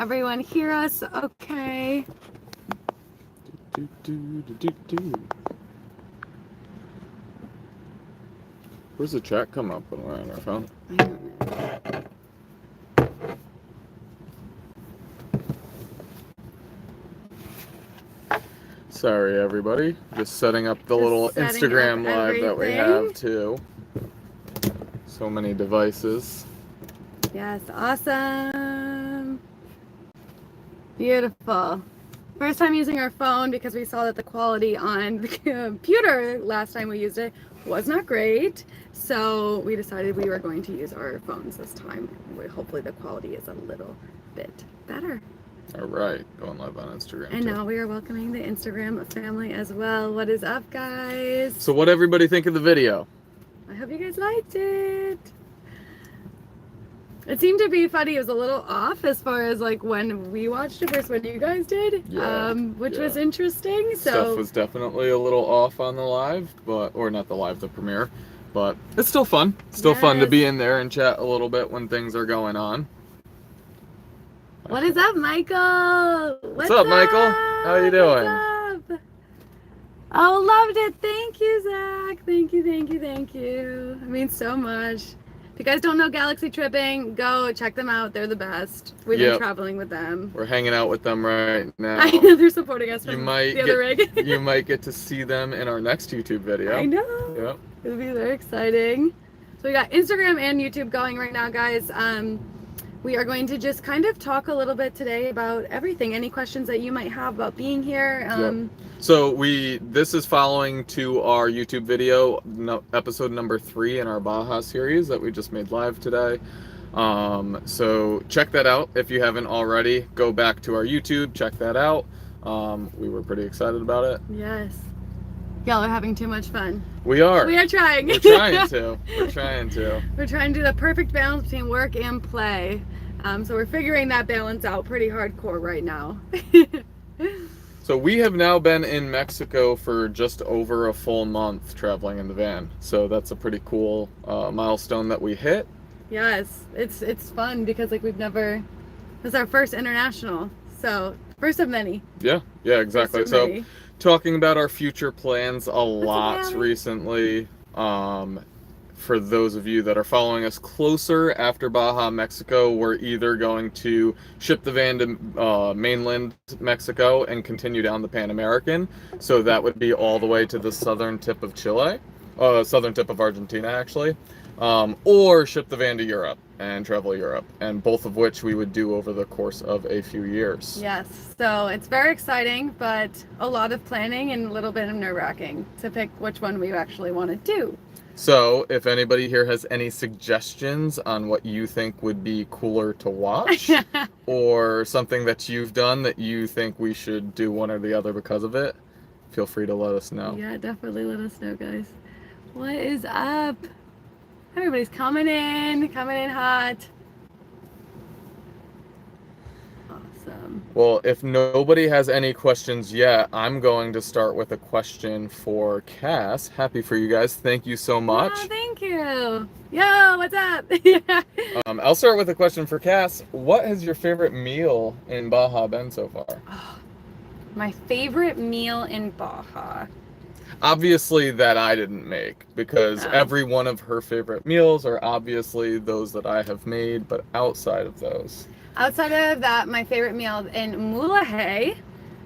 everyone hear us okay? Where's the chat come up when we're on our phone? I don't know. Sorry, everybody. Just setting up the little Instagram live that we have, too. So many devices. Yes, awesome. Beautiful. First time using our phone because we saw that the quality on the computer last time we used it was not great. So we decided we were going to use our phones this time. Hopefully the quality is a little bit better. All right, going live on Instagram. And now we are welcoming the Instagram family as well. What is up, guys? So what everybody think of the video? I hope you guys liked it. It seemed to be funny. It was a little off as far as like when we watched it versus when you guys did, which was interesting. So stuff was definitely a little off on the live, or not the live, the premiere, but it's still fun. Still fun to be in there and chat a little bit when things are going on. What is up, Michael? What's up, Michael? How you doing? What's up? Oh, loved it. Thank you, Zach. Thank you, thank you, thank you. It means so much. If you guys don't know Galaxy Tripping, go check them out. They're the best. We've been traveling with them. We're hanging out with them right now. I know they're supporting us from the other rig. You might get to see them in our next YouTube video. I know. Yep. It'll be very exciting. So we got Instagram and YouTube going right now, guys. We are going to just kind of talk a little bit today about everything. Any questions that you might have about being here. So this is following to our YouTube video, episode number 3 in our Baja series that we just made live today. So check that out if you haven't already. Go back to our YouTube, check that out. We were pretty excited about it. Yes. Y'all are having too much fun. We are. We are trying. We're trying to. We're trying to. We're trying to do the perfect balance between work and play. So we're figuring that balance out pretty hardcore right now. So we have now been in Mexico for just over a full month traveling in the van. So that's a pretty cool milestone that we hit. Yes, it's fun because like it's our first international. So first of many. Yeah, exactly. So talking about our future plans a lot recently. For those of you that are following us closer, after Baja, Mexico, we're either going to ship the van to mainland Mexico and continue down the Pan American. So that would be all the way to the southern tip of Chile, southern tip of Argentina, actually. Or ship the van to Europe and travel Europe, and both of which we would do over the course of a few years. Yes, so it's very exciting, but a lot of planning and a little bit of nerve-wracking to pick which one we actually want to do. So if anybody here has any suggestions on what you think would be cooler to watch or something that you've done that you think we should do one or the other because of it, feel free to let us know. Yeah, definitely let us know, guys. What is up? Everybody's coming in hot. Awesome. Well, if nobody has any questions yet, I'm going to start with a question for Cass. Happy for you guys. Thank you so much. Oh, thank you. Yo, what's up? I'll start with a question for Cass. What has your favorite meal in Baja been so far? Oh, my favorite meal in Baja. Obviously that I didn't make, because every one of her favorite meals are obviously those that I have made, but outside of those. Outside of that, my favorite meal in Mulahay,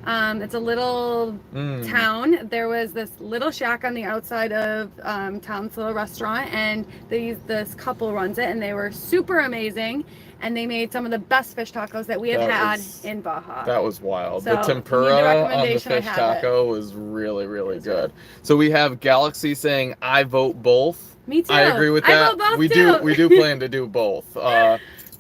it's a little town. There was this little shack on the outside of town's little restaurant, and this couple runs it, and they were super amazing. And they made some of the best fish tacos that we have had in Baja. That was wild. So, the tempura on the fish taco was really, really good. So we have Galaxy saying, I vote both. Me too. I agree with that. I vote both we too. We do plan to do both.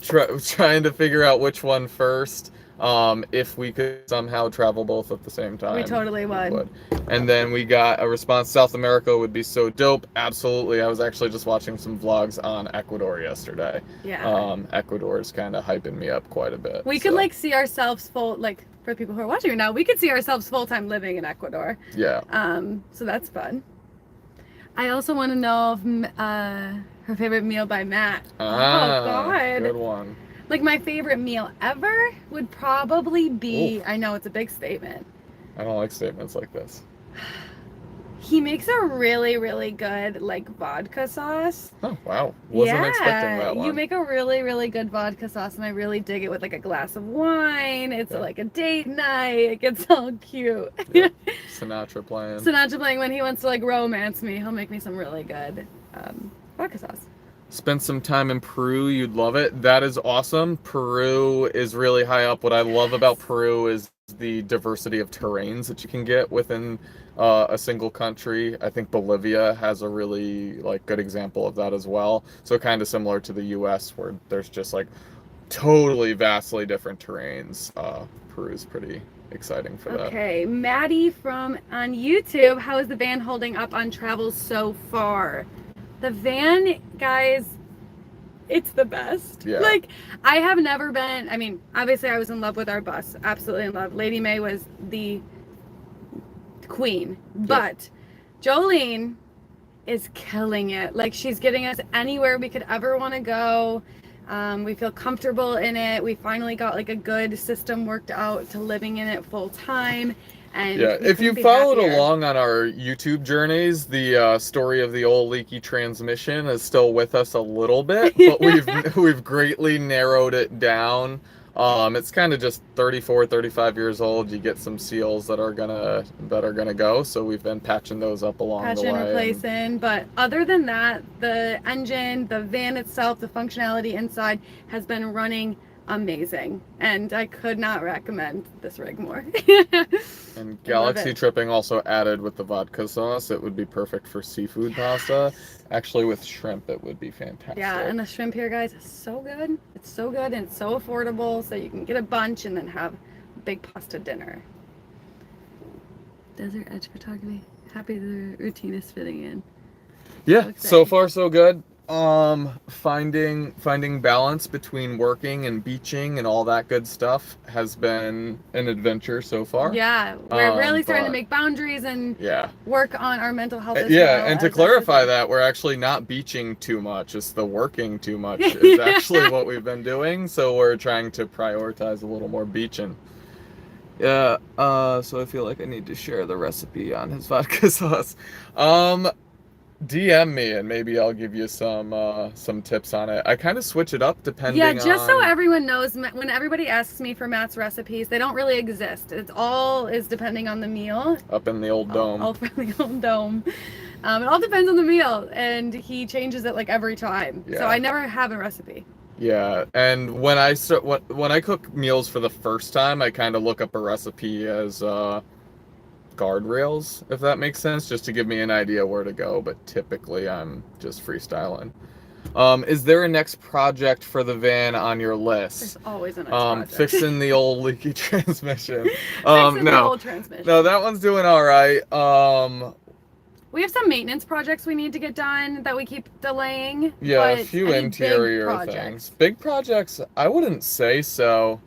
Trying to figure out which one first. If we could somehow travel both at the same time. We totally would. And then we got a response, South America would be so dope. Absolutely. I was actually just watching some vlogs on Ecuador yesterday. Yeah. Ecuador is kind of hyping me up quite a bit. We could like see ourselves for people who are watching right now, we could see ourselves full-time living in Ecuador. Yeah. So that's fun. I also want to know if, her favorite meal by Matt. Ah, oh, God. Good one. Like my favorite meal ever would probably be, Oof. I know it's a big statement. I don't like statements like this. He makes a really, really good like vodka sauce. Oh, wow. Wasn't expecting that You one. make a really, really good vodka sauce, and I really dig it with like a glass of wine. It's Yeah. like a date night. It gets all cute. Yeah. Sinatra playing. Sinatra playing when he wants to like romance me. He'll make me some really good vodka sauce. Spent some time in Peru, you'd love it. That is awesome. Peru is really high up. What I love about Peru is the diversity of terrains that you can get within a single country. I think Bolivia has a really like good example of that as well. So kind of similar to the US where there's just like totally vastly different terrains. Peru is pretty exciting for that. Okay, Maddie from on YouTube, how is the van holding up on travels so far? The van, guys, it's the best. Yeah. Like, I have never been, I mean, obviously I was in love with our bus, absolutely in love. Lady May was the queen, but Jolene is killing it. Like, she's getting us anywhere we could ever want to go. We feel comfortable in it. We finally got like a good system worked out to living in it full time. And yeah, if you followed along on our YouTube journeys, the story of the old leaky transmission is still with us a little bit, but we've greatly narrowed it down. It's kind of just 34, 35 years old. You get some seals that are gonna go, so we've been patching those up along the way. Replacing, but other than that, the engine, the van itself, the functionality inside has been running amazing, and I could not recommend this rig more. And Galaxy Tripping also added with the vodka sauce. It would be perfect for seafood pasta. Actually, with shrimp, it would be fantastic. Yeah, and the shrimp here, guys, is so good. It's so good and it's so affordable, so you can get a bunch and then have a big pasta dinner. Desert Edge Photography. Happy the routine is fitting in. Yeah, so far so good. Finding balance between working and beaching and all that good stuff has been an adventure so far. Yeah, we're really starting to make boundaries and work on our mental health as well. And to clarify that, we're actually not beaching too much. It's the working too much is actually what we've been doing. So we're trying to prioritize a little more beaching. Yeah, so I feel like I need to share the recipe on his vodka sauce. DM me and maybe I'll give you some tips on it. I kind of switch it up depending on... Yeah, just so everyone knows, when everybody asks me for Matt's recipes, they don't really exist. It's all is depending on the meal. Up in the old dome. All from the old dome. It all depends on the meal, and he changes it like every time. Yeah. So I never have a recipe. Yeah, and when I cook meals for the first time, I kind of look up a recipe as guardrails, if that makes sense, just to give me an idea where to go, but typically I'm just freestyling. Is there a next project for the van on your list? There's always a next project. Fixing the old leaky transmission. The old transmission. No, that one's doing all right. We have some maintenance projects we need to get done that we keep delaying. Yeah, a few interior things. Big projects, I wouldn't say so.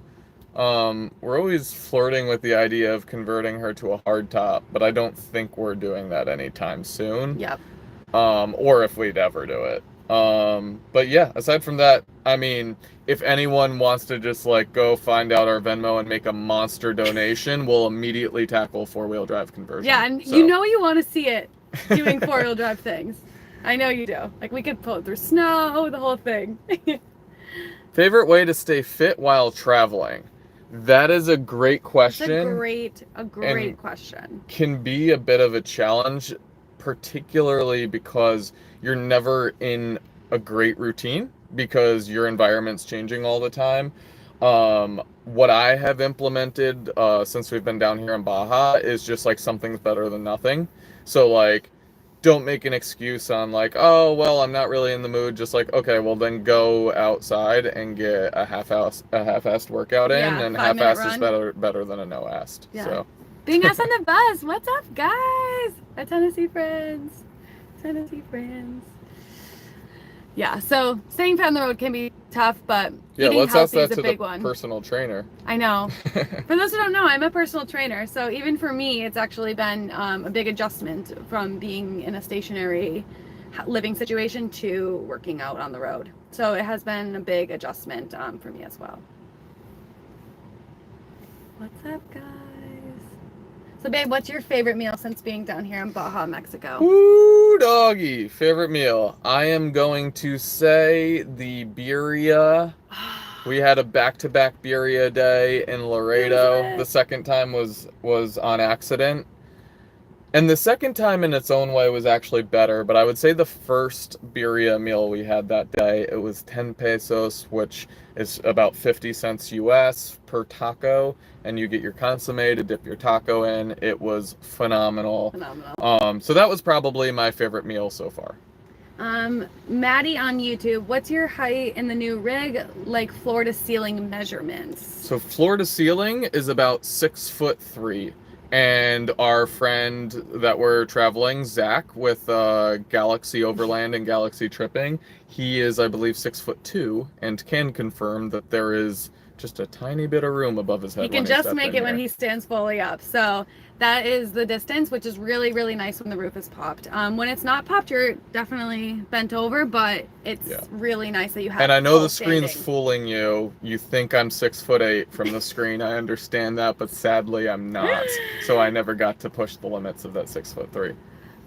We're always flirting with the idea of converting her to a hardtop, but I don't think we're doing that anytime soon. Yep. Or if we'd ever do it. But yeah, aside from that, I mean, if anyone wants to just like go find out our Venmo and make a monster donation, we'll immediately tackle 4-wheel drive conversion. Yeah, and you know you want to see it doing 4-wheel drive things. I know you do. Like, we could pull it through snow, the whole thing. Favorite way to stay fit while traveling? That is a great question. It's a great question. Can be a bit of a challenge, particularly because you're never in a great routine because your environment's changing all the time. What I have implemented since we've been down here in Baja is just like something's better than nothing. So like, don't make an excuse on like, oh, well, I'm not really in the mood. Just like, okay, well then go outside and get a half-assed workout in, and half-assed is better than a no-assed. Yeah. So. Being us on the bus. What's up, guys? Our Tennessee friends. Yeah, so staying fit on the road can be tough, but eating healthy is a big one. Personal trainer. I know. For those who don't know, I'm a personal trainer, so even for me, it's actually been a big adjustment from being in a stationary living situation to working out on the road. So it has been a big adjustment for me as well. What's up, guys? So, babe, what's your favorite meal since being down here in Baja, Mexico? Woo, doggy. Favorite meal. I am going to say the birria. We had a back-to-back birria day in Laredo. The second time was on accident. And the second time in its own way was actually better, but I would say the first birria meal we had that day, it was 10 pesos, which is about 50 cents US per taco, and you get your consomme to dip your taco in. It was phenomenal. So that was probably my favorite meal so far. Maddie on YouTube, what's your height in the new rig, like floor to ceiling measurements? So floor to ceiling is about 6'3". And our friend that we're traveling, Zach, with Galaxy Overland and Galaxy Tripping, he is, I believe, 6'2", and can confirm that there is just a tiny bit of room above his head. He can just make it when he stands fully up. So that is the distance, which is really, really nice when the roof is popped. When it's not popped, you're definitely bent over, but it's really nice that you have. And I know the screen's fooling you. You think I'm 6'8" from the screen. I understand that, but sadly I'm not. So I never got to push the limits of that 6'3".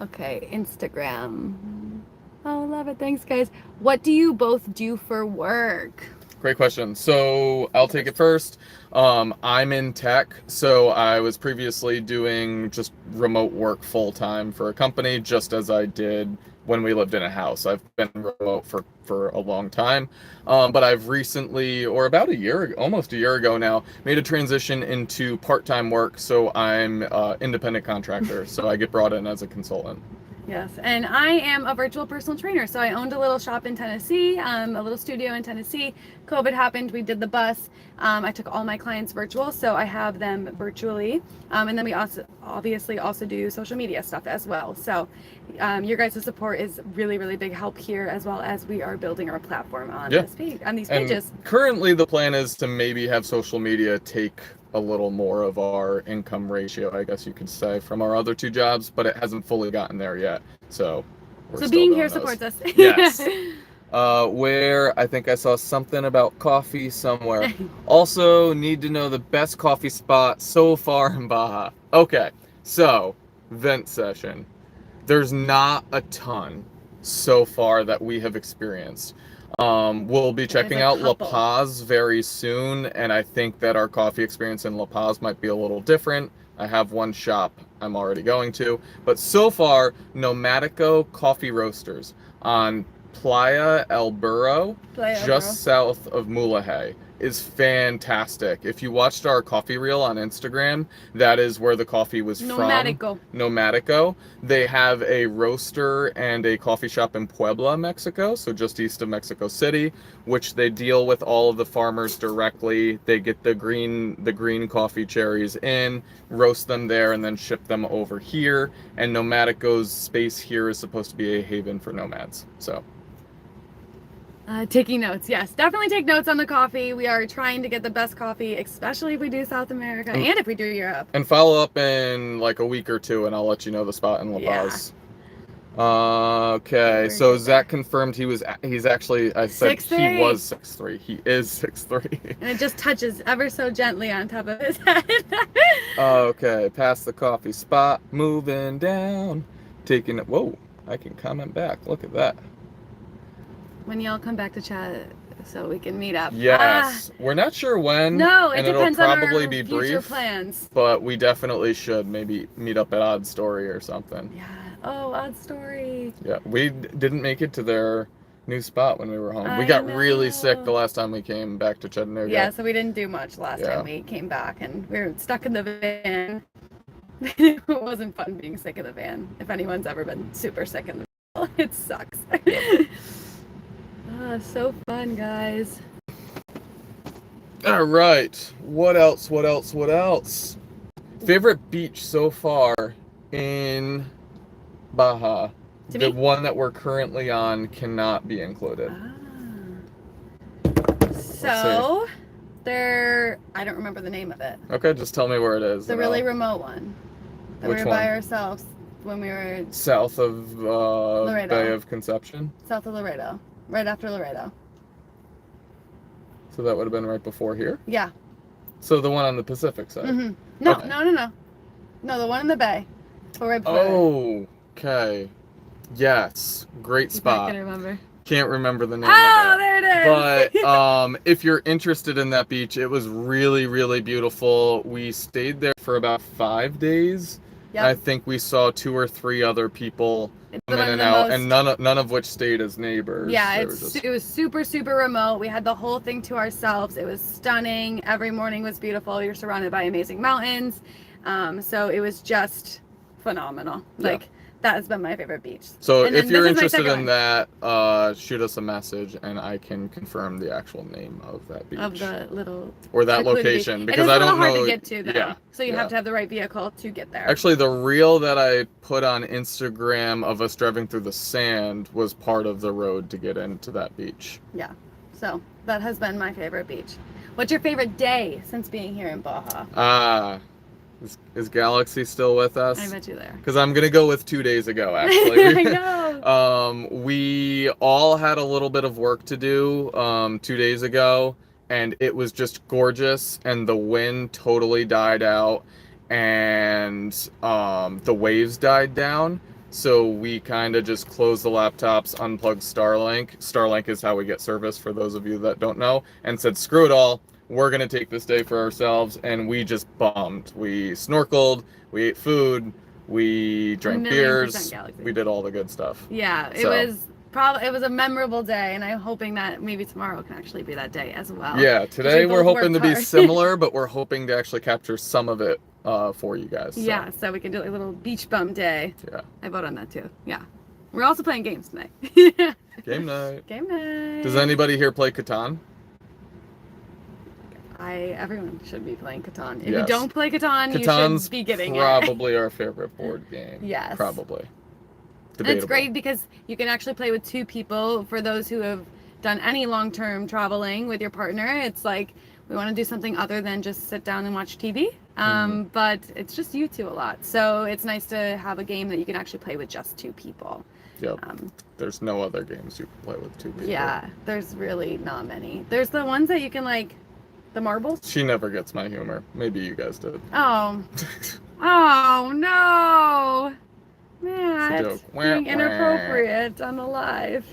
Okay, Instagram. Oh, love it. Thanks, guys. What do you both do for work? Great question. So I'll take it first. I'm in tech, so I was previously doing just remote work full-time for a company, just as I did when we lived in a house. I've been remote for a long time, but I've recently, or about almost a year ago now, made a transition into part-time work, so I'm independent contractor, so I get brought in as a consultant. Yes, and I am a virtual personal trainer. So I owned a little shop in Tennessee, a little studio in Tennessee. COVID happened, we did the bus. I took all my clients virtual, so I have them virtually. And then we obviously also do social media stuff as well. So your guys' support is really, really big help here, as well as we are building our platform on this page, on these pages. And currently the plan is to maybe have social media take a little more of our income ratio, I guess you could say, from our other two jobs, but it hasn't fully gotten there yet. So being here supports us. Yes. Where I think I saw something about coffee somewhere. Also, need to know the best coffee spot so far in Baja. Okay, so vent session. There's not a ton so far that we have experienced. We'll be checking out La Paz very soon, and I think that our coffee experience in La Paz might be a little different. I have one shop I'm already going to, but so far, Nomadico Coffee Roasters on Playa El Burro, just south of Mulahay, is fantastic. If you watched our coffee reel on Instagram, that is where the coffee was from. Nomadico. They have a roaster and a coffee shop in Puebla, Mexico, so just east of Mexico City, which they deal with all of the farmers directly. They get the green coffee cherries in, roast them there, and then ship them over here. And Nomadico's space here is supposed to be a haven for nomads. So taking notes, yes. Definitely take notes on the coffee. We are trying to get the best coffee, especially if we do South America and if we do Europe. And follow up in like a week or two, and I'll let you know the spot in La Paz. Okay, so Zach confirmed he's actually, I said 6'3". he was 6'3". He is 6'3". And it just touches ever so gently on top of his head. Okay, past the coffee spot, moving down, taking it. Whoa, I can comment back. Look at that. When y'all come back to chat so we can meet up. Yes. We're not sure when. No, it depends on our probably be future brief, plans. But we definitely should maybe meet up at Odd Story or something. Yeah. Oh, Odd Story. Yeah, we didn't make it to their new spot when we were home. We got really sick the last time we came back to Chattanooga. Yeah, so we didn't do much last time we came back, and we were stuck in the van. It wasn't fun being sick in the van. If anyone's ever been super sick in the van, it sucks. So fun, guys. All right. What else? Favorite beach so far in Baja? The one that we're currently on cannot be included. So, I don't remember the name of it. Okay, just tell me where it is. The really remote one. That we were by ourselves when we were... South of Bay of Conception? South of Laredo. Right after Laredo. So that would have been right before here? Yeah. So the one on the Pacific side? Mm-hmm. No, okay. no. No, the one in the bay. Or right before Oh, okay. Yes. Great spot. I can remember. Can't remember the name of it. There it is. But if you're interested in that beach, it was really, really beautiful. We stayed there for about 5 days. Yep. I think we saw 2 or 3 other people come in and out, and none of which stayed as neighbors. Yeah, it was super, super remote. We had the whole thing to ourselves. It was stunning. Every morning was beautiful. You're surrounded by amazing mountains. So it was just phenomenal. Like, that has been my favorite beach. So if you're interested in that, shoot us a message and I can confirm the actual name of that beach. Of the little... Or that location. Because I don't know... It is a little hard to get to, though. Yeah, so you have to have the right vehicle to get there. Actually, the reel that I put on Instagram of us driving through the sand was part of the road to get into that beach. Yeah. So that has been my favorite beach. What's your favorite day since being here in Baja? Is Galaxy still with us? I bet you there. Because I'm going to go with 2 days ago, actually. I know. We all had a little bit of work to do 2 days ago, and it was just gorgeous, and the wind totally died out, and the waves died down. So we kind of just closed the laptops, unplugged Starlink. Starlink is how we get service, for those of you that don't know, and said, screw it all. We're going to take this day for ourselves, and we just bummed. We snorkeled, we ate food, we drank beers, we did all the good stuff. Yeah, it was a memorable day, and I'm hoping that maybe tomorrow can actually be that day as well. Yeah, today we're hoping to be similar, but we're hoping to actually capture some of it for you guys. So. Yeah, so we can do a little beach bum day. Yeah. I vote on that too. Yeah. We're also playing games tonight. Game night. Game night. Does anybody here play Catan? Everyone should be playing Catan. If you don't play Catan, you should be getting probably our favorite board game. Yes. Probably. And it's great because you can actually play with 2 people. For those who have done any long-term traveling with your partner, it's like we want to do something other than just sit down and watch TV. But it's just you 2 a lot. So it's nice to have a game that you can actually play with just 2 people. Yep. There's no other games you can play with 2 people. Yeah, there's really not many. There's the ones that you can like... The marbles? She never gets my humor. Maybe you guys did. Oh. Oh, no. Matt, it's being inappropriate on the live.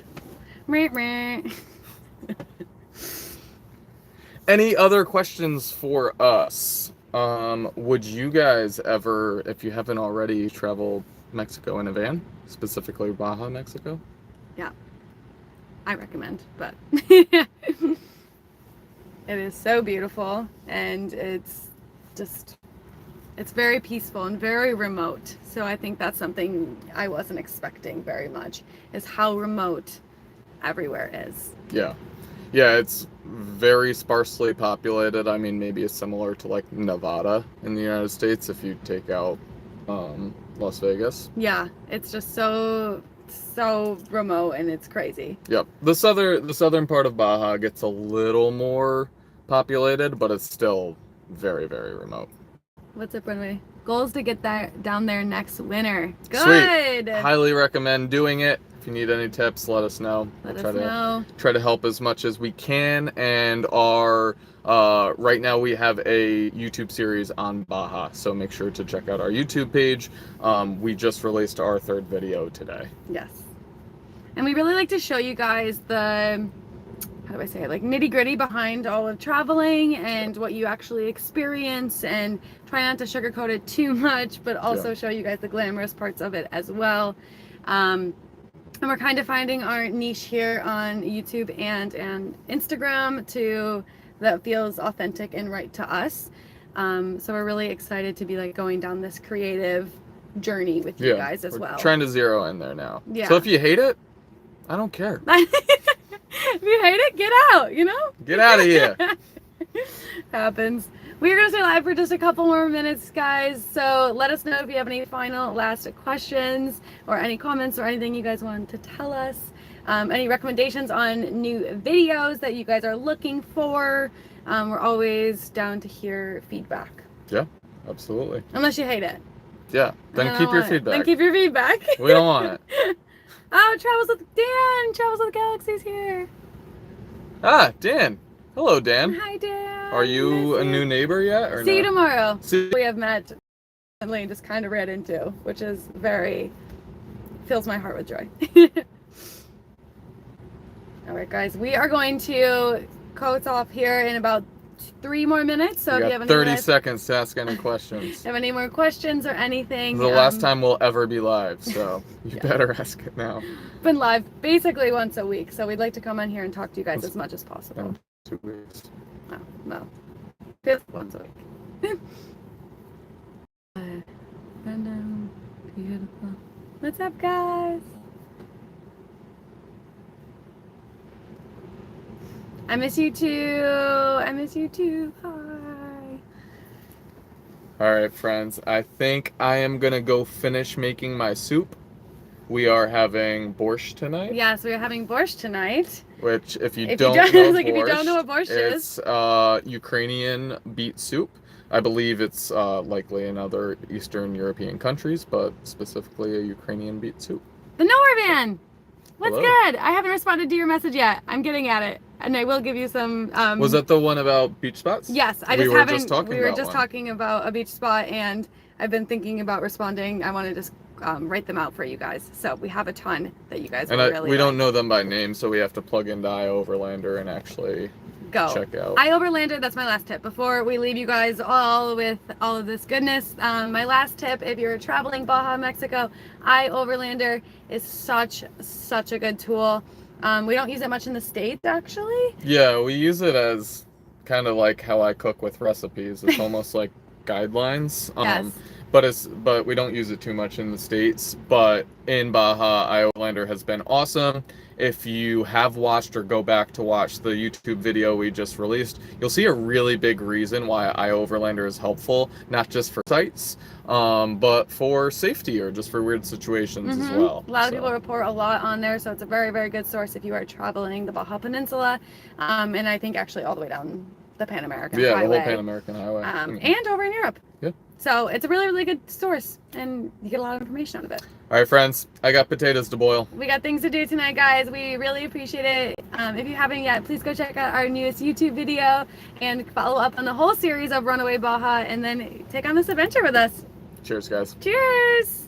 Any other questions for us? Would you guys ever, if you haven't already, travel Mexico in a van? Specifically Baja, Mexico? Yeah. I recommend, but... It is so beautiful, and it's very peaceful and very remote. So I think that's something I wasn't expecting very much, is how remote everywhere is. Yeah. Yeah, it's very sparsely populated. I mean, maybe it's similar to like Nevada in the United States if you take out Las Vegas. Yeah, it's just so remote, and it's crazy. Yep. The southern part of Baja gets a little more populated, but it's still very, very remote. What's up, Runway? Goals to get down there next winter. Good. Sweet. Highly recommend doing it. If you need any tips, let us know. Let us know. Try to help as much as we can. And right now we have a YouTube series on Baja, so make sure to check out our YouTube page. We just released our 3rd video today. Yes. And we really like to show you guys the, how do I say it, like nitty-gritty behind all of traveling and what you actually experience, and try not to sugarcoat it too much, but also show you guys the glamorous parts of it as well. And we're kind of finding our niche here on YouTube and Instagram that feels authentic and right to us. So we're really excited to be like going down this creative journey with you guys as well. Trying to zero in there now. Yeah. So if you hate it, I don't care. If you hate it, get out, you know? Get out of here. Happens. We're going to stay live for just a couple more minutes, guys. So let us know if you have any last questions or any comments or anything you guys want to tell us. Any recommendations on new videos that you guys are looking for. We're always down to hear feedback. Yeah, absolutely. Unless you hate it. Yeah, then keep your feedback. Then keep your feedback. We don't want it. Oh, Travels with Dan! Travels with Galaxies here. Ah, Dan. Hello, Dan. Hi, Dan. Are you a new neighbor yet, or See you no? tomorrow. See- We have met and just kind of ran into, which is fills my heart with joy. All right, guys, we are going to coats off here in about 3 more minutes. So You if you got have any 30 seconds to ask any questions. have any more questions or anything, The last time we'll ever be live, so you better ask it now. Been live basically once a week, so we'd like to come on here and talk to you guys as much as possible. In 2 weeks. No, just once a week. Random, beautiful. What's up, guys? I miss you too. I miss you too. Hi. All right, friends. I think I am gonna go finish making my soup. We are having borscht tonight. Yes, we are having borscht tonight. Which, if you If don't you know don't, borscht, if you don't know what borscht is, it's Ukrainian beet soup. I believe it's likely in other Eastern European countries, but specifically a Ukrainian beet soup. the Nowhere Van. What's Hello. good? I haven't responded to your message yet. I'm getting at it, and I will give you some. Was that the one about beach spots? Yes, I We just were haven't. just talking we were about just one. talking about a beach spot, and I've been thinking about responding. I want to just write them out for you guys. So we have a ton that you guys will really we don't like. know them by name, so we have to plug into iOverlander and actually Go. check out. iOverlander, that's my last tip. Before we leave you guys all with all of this goodness, my last tip, if you're traveling Baja, Mexico, iOverlander is such a good tool. We don't use it much in the States, actually. Yeah, we use it as kind of like how I cook with recipes. It's almost like guidelines. Yes. But we don't use it too much in the States. But in Baja, iOverlander has been awesome. If you have watched or go back to watch the YouTube video we just released, you'll see a really big reason why iOverlander is helpful, not just for sites, but for safety or just for weird situations as well. A lot of people report a lot on there, so it's a very, very good source if you are traveling the Baja Peninsula, and I think actually all the way down the Pan American Highway. Yeah, the whole Pan American Highway. And over in Europe. Yeah. So it's a really, really good source, and you get a lot of information out of it. All right, friends, I got potatoes to boil. We got things to do tonight, guys. We really appreciate it. If you haven't yet, please go check out our newest YouTube video and follow up on the whole series of Runaway Baja, and then take on this adventure with us. Cheers, guys. Cheers!